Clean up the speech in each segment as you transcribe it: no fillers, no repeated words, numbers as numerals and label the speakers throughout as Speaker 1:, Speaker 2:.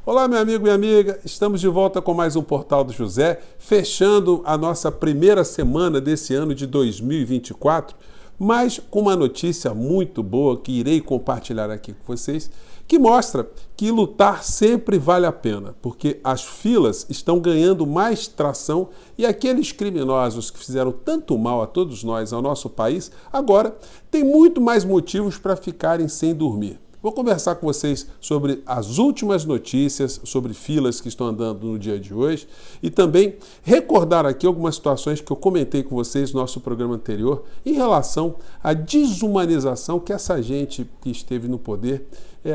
Speaker 1: Olá, meu amigo, minha amiga, estamos de volta com mais um Portal do José, fechando a nossa primeira semana desse ano de 2024, mas com uma notícia muito boa que irei compartilhar aqui com vocês, que mostra que lutar sempre vale a pena, porque as filas estão ganhando mais tração e aqueles criminosos que fizeram tanto mal a todos nós, ao nosso país, agora têm muito mais motivos para ficarem sem dormir. Vou conversar com vocês sobre as últimas notícias, sobre filas que estão andando no dia de hoje e também recordar aqui algumas situações que eu comentei com vocês no nosso programa anterior em relação à desumanização que essa gente que esteve no poder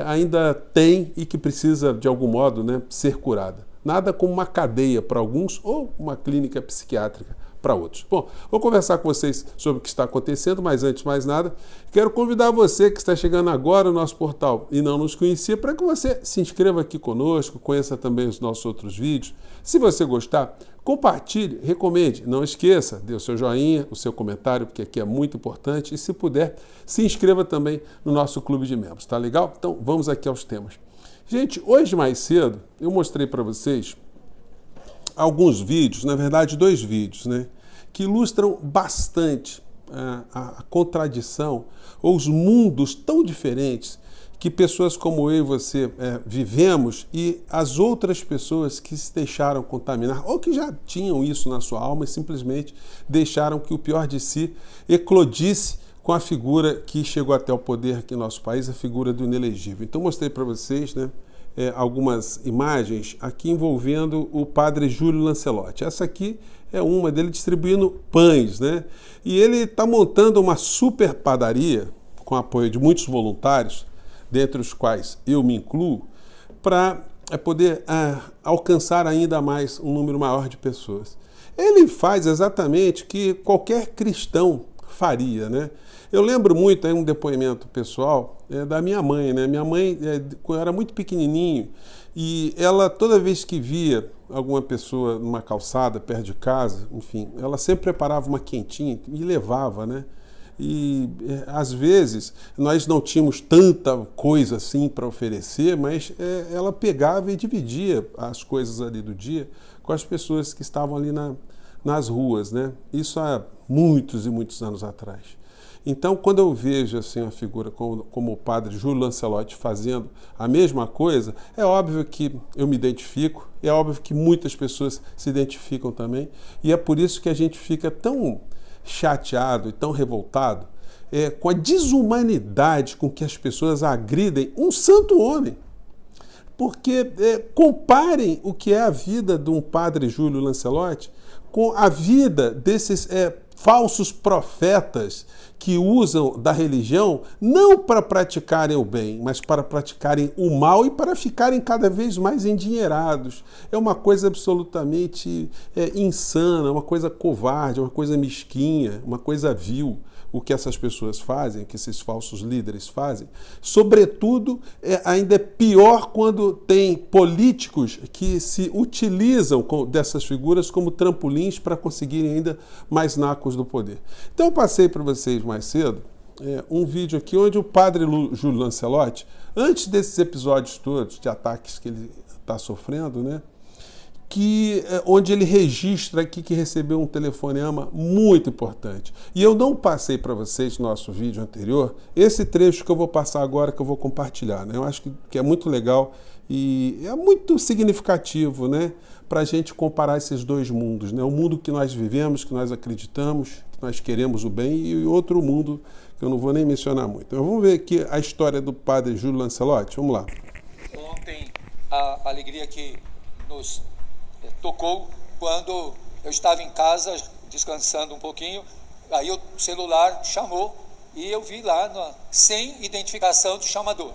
Speaker 1: ainda tem e que precisa, de algum modo, ser curada. Nada como uma cadeia para alguns ou uma clínica psiquiátrica para outros. Bom, vou conversar com vocês sobre o que está acontecendo, mas antes de mais nada, quero convidar você que está chegando agora no nosso portal e não nos conhecia, para que você se inscreva aqui conosco, conheça também os nossos outros vídeos. Se você gostar, compartilhe, recomende, não esqueça, dê o seu joinha, o seu comentário, porque aqui é muito importante, e se puder, se inscreva também no nosso clube de membros, tá legal? Então, vamos aqui aos temas. Gente, hoje mais cedo, eu mostrei para vocês alguns vídeos, na verdade 2 vídeos, que ilustram bastante a contradição ou os mundos tão diferentes que pessoas como eu e você vivemos e as outras pessoas que se deixaram contaminar ou que já tinham isso na sua alma e simplesmente deixaram que o pior de si eclodisse com a figura que chegou até o poder aqui no nosso país, a figura do inelegível. Então mostrei para vocês, algumas imagens aqui envolvendo o padre Júlio Lancelotti. Essa aqui é uma dele distribuindo pães, E ele está montando uma super padaria com apoio de muitos voluntários, dentre os quais eu me incluo, para poder alcançar ainda mais um número maior de pessoas. Ele faz exatamente o que qualquer cristão faria, Eu lembro muito um depoimento pessoal da minha mãe, Minha mãe, quando eu era muito pequenininho, e ela, toda vez que via alguma pessoa numa calçada perto de casa, enfim, ela sempre preparava uma quentinha e levava, E às vezes nós não tínhamos tanta coisa assim para oferecer, mas ela pegava e dividia as coisas ali do dia com as pessoas que estavam ali nas ruas, Isso há muitos e muitos anos atrás. Então, quando eu vejo assim uma figura como o padre Júlio Lancelotti fazendo a mesma coisa, é óbvio que eu me identifico, é óbvio que muitas pessoas se identificam também, e é por isso que a gente fica tão chateado e tão revoltado com a desumanidade com que as pessoas agridem um santo homem. Porque comparem o que é a vida de um padre Júlio Lancelotti com a vida desses falsos profetas que usam da religião não para praticarem o bem, mas para praticarem o mal e para ficarem cada vez mais endinheirados. É uma coisa absolutamente insana, uma coisa covarde, uma coisa mesquinha, uma coisa vil. O que essas pessoas fazem, o que esses falsos líderes fazem. Sobretudo, ainda é pior quando tem políticos que se utilizam dessas figuras como trampolins para conseguirem ainda mais nacos do poder. Então eu passei para vocês mais cedo um vídeo aqui onde o padre Júlio Lancelotti, antes desses episódios todos de ataques que ele está sofrendo, onde ele registra aqui que recebeu um telefonema muito importante. E eu não passei para vocês no nosso vídeo anterior esse trecho que eu vou passar agora, que eu vou compartilhar. Eu acho que é muito legal e é muito significativo, para a gente comparar esses dois mundos, o mundo que nós vivemos, que nós acreditamos, que nós queremos o bem, e outro mundo que eu não vou nem mencionar muito. Então, vamos ver aqui a história do padre Júlio Lancelotti. Vamos lá.
Speaker 2: Ontem, a alegria que nos tocou quando eu estava em casa descansando um pouquinho, aí o celular chamou e eu vi lá sem identificação do chamador.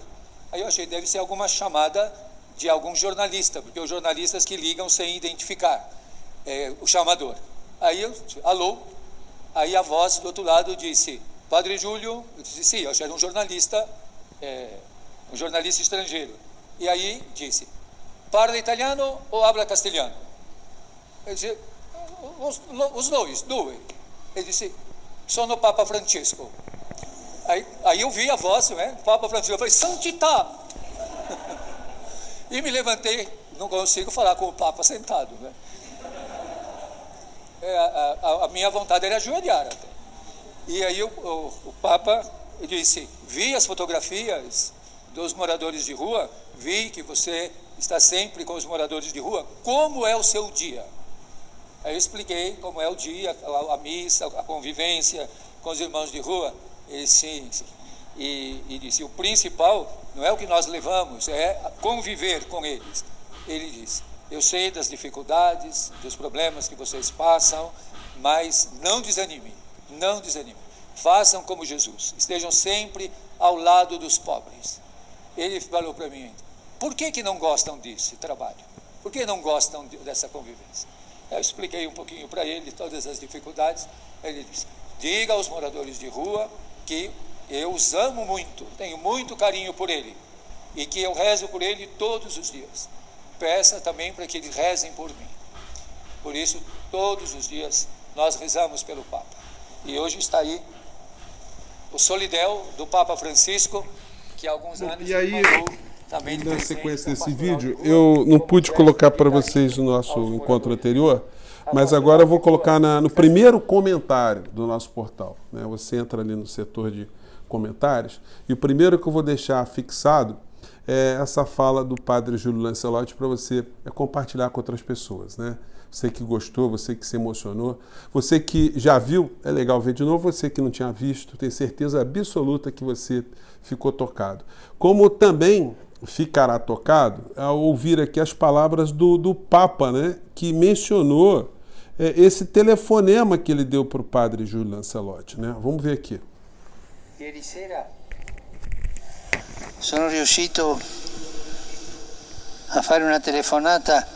Speaker 2: Aí eu achei, deve ser alguma chamada de algum jornalista, porque os jornalistas que ligam sem identificar o chamador. Aí eu, alô, aí a voz do outro lado disse, Padre Júlio, eu disse, sim, eu achei um jornalista estrangeiro. E aí disse, parla italiano ou habla castelhano? Eu disse, os dois. Ele disse, sono Papa Francesco. Aí eu vi a voz, Papa Francisco, eu falei, santità! E me levantei, não consigo falar com o Papa sentado, né? A minha vontade era ajoelhar até. E aí o Papa disse, vi as fotografias dos moradores de rua, vi que você está sempre com os moradores de rua, como é o seu dia? Aí eu expliquei como é o dia, a missa, a convivência com os irmãos de rua. Ele sim. E disse, o principal não é o que nós levamos, é conviver com eles. Ele disse, eu sei das dificuldades, dos problemas que vocês passam, mas não desanime, não desanime. Façam como Jesus, estejam sempre ao lado dos pobres. Ele falou para mim, por que não gostam desse trabalho? Por que não gostam dessa convivência? Eu expliquei um pouquinho para ele todas as dificuldades. Ele disse, diga aos moradores de rua que eu os amo muito, tenho muito carinho por ele e que eu rezo por ele todos os dias. Peça também para que eles rezem por mim. Por isso, todos os dias nós rezamos pelo Papa. E hoje está aí o Solidel do Papa Francisco, que há alguns anos
Speaker 1: e aí,
Speaker 2: mandou também
Speaker 1: na sequência desse vídeo, eu não pude colocar para vocês no nosso encontro anterior, mas agora eu vou colocar no primeiro comentário do nosso portal, né? Você entra ali no setor de comentários e o primeiro que eu vou deixar fixado é essa fala do padre Júlio Lancelotti para você compartilhar com outras pessoas, né? Você que gostou, você que se emocionou, você que já viu, é legal ver de novo, você que não tinha visto, tenho certeza absoluta que você ficou tocado. Como também ficará tocado ao ouvir aqui as palavras do Papa, né? Que mencionou esse telefonema que ele deu para o padre Júlio Lancelotti, né? Vamos ver aqui.
Speaker 3: Ieri sera sono riuscito a fare una telefonata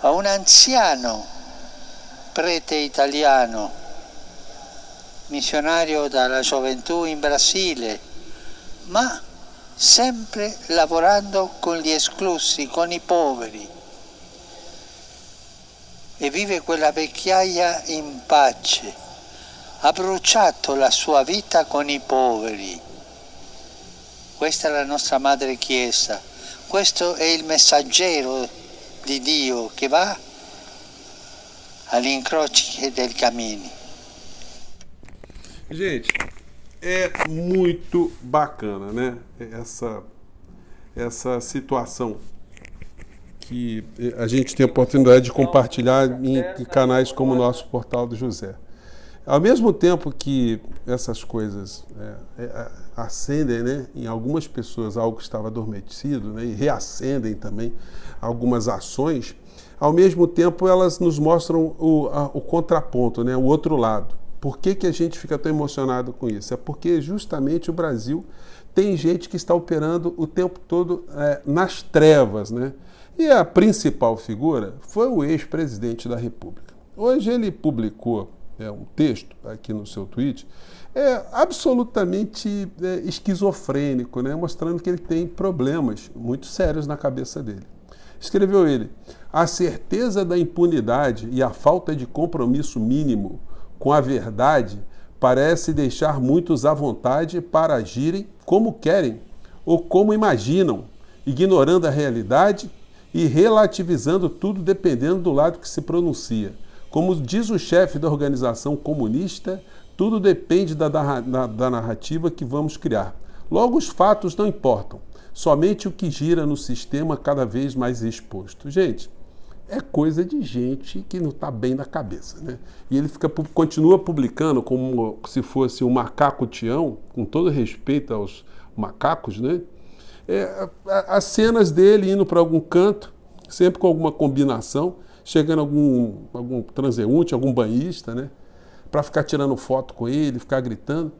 Speaker 3: a un anziano prete italiano, missionario dalla gioventù in Brasile, ma sempre lavorando con gli esclusi, con i poveri. E vive quella vecchiaia in pace. Ha bruciato la sua vita con i poveri. Questa è la nostra Madre Chiesa. Questo è il messaggero di Dio che va agli incroci dei cammini.
Speaker 1: Gente, é muito bacana, né? Essa situação que a gente tem a oportunidade de compartilhar em canais como o nosso Portal do José. Ao mesmo tempo que essas coisas acendem, né, em algumas pessoas algo que estava adormecido, né, e reacendem também algumas ações, ao mesmo tempo elas nos mostram o contraponto, né, o outro lado. Por que a gente fica tão emocionado com isso? É porque justamente o Brasil tem gente que está operando o tempo todo nas trevas, né? E a principal figura foi o ex-presidente da República. Hoje ele publicou um texto aqui no seu tweet, absolutamente esquizofrênico, né? Mostrando que ele tem problemas muito sérios na cabeça dele. Escreveu ele, a certeza da impunidade e a falta de compromisso mínimo com a verdade parece deixar muitos à vontade para agirem como querem ou como imaginam, ignorando a realidade e relativizando tudo dependendo do lado que se pronuncia. Como diz o chefe da organização comunista, tudo depende da narrativa que vamos criar. Logo, os fatos não importam, somente o que gira no sistema cada vez mais exposto. Gente, é coisa de gente que não está bem na cabeça, né? E ele continua publicando como se fosse um macaco Tião, com todo respeito aos macacos, né? As cenas dele indo para algum canto, sempre com alguma combinação, chegando algum transeunte, algum banhista, né? Para ficar tirando foto com ele, ficar gritando.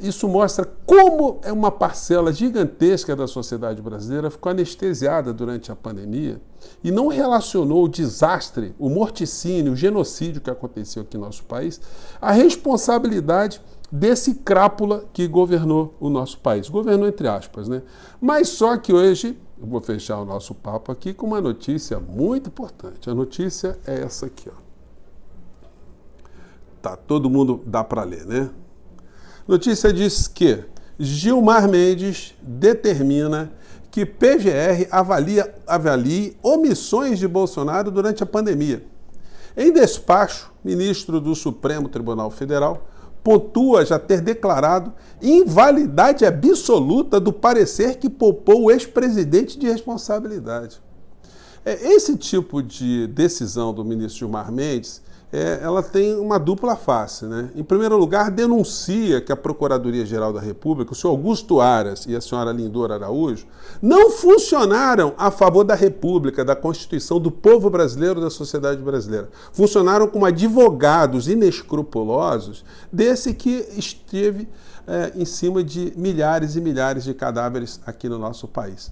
Speaker 1: Isso mostra como uma parcela gigantesca da sociedade brasileira ficou anestesiada durante a pandemia e não relacionou o desastre, o morticínio, o genocídio que aconteceu aqui no nosso país, à responsabilidade desse crápula que governou o nosso país. Governou entre aspas, né? Mas só que hoje, eu vou fechar o nosso papo aqui com uma notícia muito importante. A notícia é essa aqui, ó. Tá, todo mundo dá para ler, né? Notícia diz que Gilmar Mendes determina que PGR avalie omissões de Bolsonaro durante a pandemia. Em despacho, o ministro do Supremo Tribunal Federal pontua já ter declarado invalidade absoluta do parecer que poupou o ex-presidente de responsabilidade. Esse tipo de decisão do ministro Gilmar Mendes, ela tem uma dupla face, né? Em primeiro lugar, denuncia que a Procuradoria-Geral da República, o senhor Augusto Aras e a senhora Lindor Araújo, não funcionaram a favor da República, da Constituição, do povo brasileiro, da sociedade brasileira. Funcionaram como advogados inescrupulosos desse que esteve em cima de milhares e milhares de cadáveres aqui no nosso país.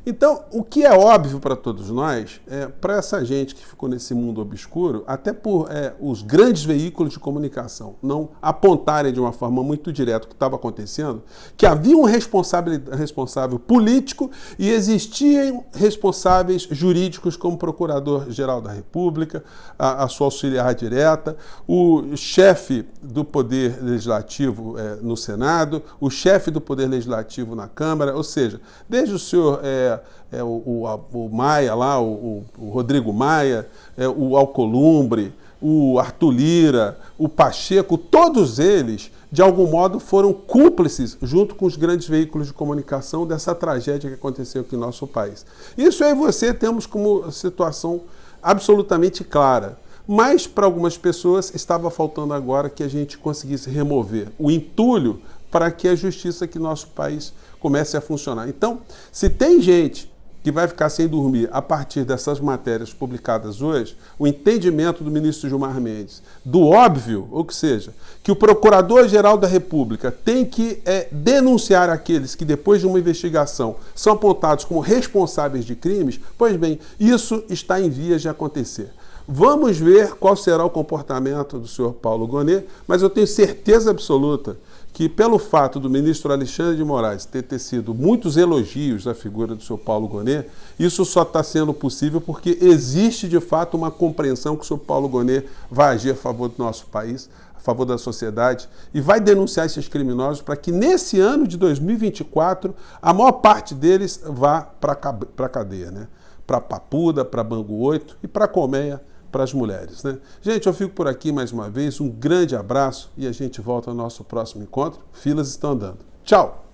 Speaker 1: Então, o que é óbvio para todos nós, para essa gente que ficou nesse mundo obscuro, até por os grandes veículos de comunicação não apontarem de uma forma muito direta o que estava acontecendo, que havia um responsável político e existiam responsáveis jurídicos como Procurador-Geral da República, a sua auxiliar direta, o chefe do Poder Legislativo no Senado, o chefe do Poder Legislativo na Câmara, ou seja, desde o senhor o Maia lá, o Rodrigo Maia, o Alcolumbre, o Arthur Lira, o Pacheco, todos eles, de algum modo, foram cúmplices, junto com os grandes veículos de comunicação, dessa tragédia que aconteceu aqui no nosso país. Isso aí você temos como situação absolutamente clara. Mas, para algumas pessoas, estava faltando agora que a gente conseguisse remover o entulho para que a justiça aqui no nosso país comece a funcionar. Então, se tem gente que vai ficar sem dormir a partir dessas matérias publicadas hoje, o entendimento do ministro Gilmar Mendes, do óbvio, ou que seja, que o Procurador-Geral da República tem que denunciar aqueles que, depois de uma investigação, são apontados como responsáveis de crimes, pois bem, isso está em vias de acontecer. Vamos ver qual será o comportamento do senhor Paulo Gonet, mas eu tenho certeza absoluta que, pelo fato do ministro Alexandre de Moraes ter tecido muitos elogios da figura do senhor Paulo Gonet, isso só está sendo possível porque existe, de fato, uma compreensão que o senhor Paulo Gonet vai agir a favor do nosso país, a favor da sociedade, e vai denunciar esses criminosos para que, nesse ano de 2024, a maior parte deles vá para a cadeia, né? Para Papuda, para Bangu 8 e para Colmeia, para as mulheres, né? Gente, eu fico por aqui mais uma vez, um grande abraço e a gente volta ao nosso próximo encontro. Filas estão andando. Tchau!